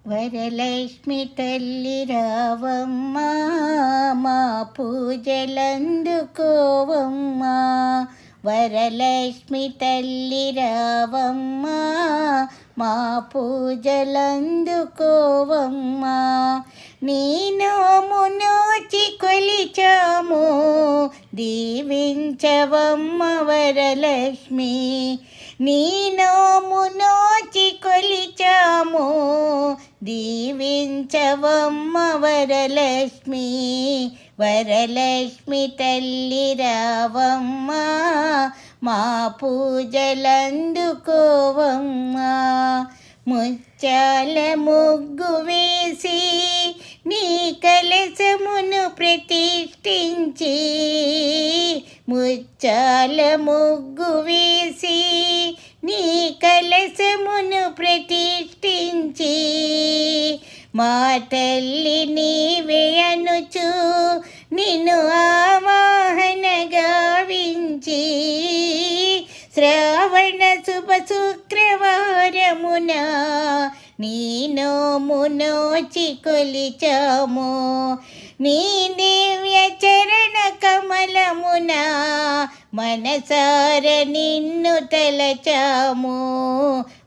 వరలక్ష్మి తల్లి రావమ్మా, మా పూజలందుకోవమ్మా. వరలక్ష్మి తల్లి రావమ్మా, మా పూజలందుకోవమ్మా. నీ నోము నోచి కొలిచాము, దీవించవమ్మ వరలక్ష్మి. నీ నోము నోచి కొలిచాము, దీవించవమ్మ వరలక్ష్మి. వరలక్ష్మి తల్లి రావమ్మా, మా పూజలందుకోవమ్మా. ముత్యాల ముగ్గు వేసి నీ కలశమును ప్రతిష్ఠించి, ముత్యాల ముగ్గు వేసి నీ కలశమును ప్రతిష్ఠించి, మా తల్లి నీవే అనుచు నిన్ను ఆవాహన గావించి, శ్రావణ శుభ శుక్రవారమున నీ నోము నోచి కొలిచాము. నీ దివ్య చరణ కమలమున మనసార నిన్ను తలచాము.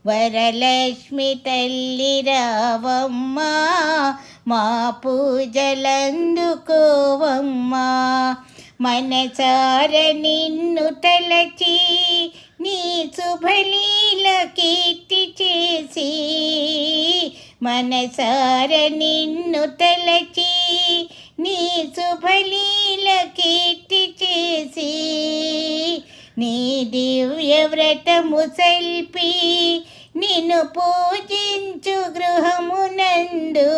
వరలక్ష్మి తల్లి రావమ్మా, మా పూజలందుకోవమ్మా. మనసార నిన్ను తలచి నీ శుభలీల కీర్తి చేసి, మనసార నిన్ను తలచి నీ శుభలీల కీర్తి చేసి, నీ దివ్య వ్రతము సల్పి నిన్ను పూజించు గృహమునందు,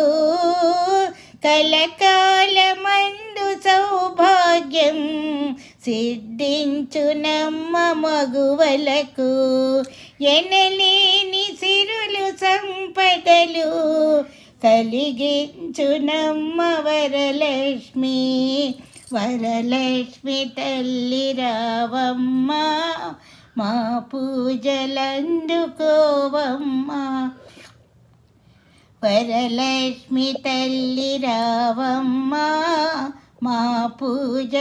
కలకాలమందు సౌభాగ్యం సిద్ధించునమ్మ మగువలకు. ఎనలేని సిరులు సంపదలు కలిగించునమ్మ వరలక్ష్మి. వరలక్ష్మి తల్లి రావమ్మా, మా పూజలందుకోవమ్మా. వరలక్ష్మి తల్లి రావమ్మా, మా పూజలందుకోవమ్మా.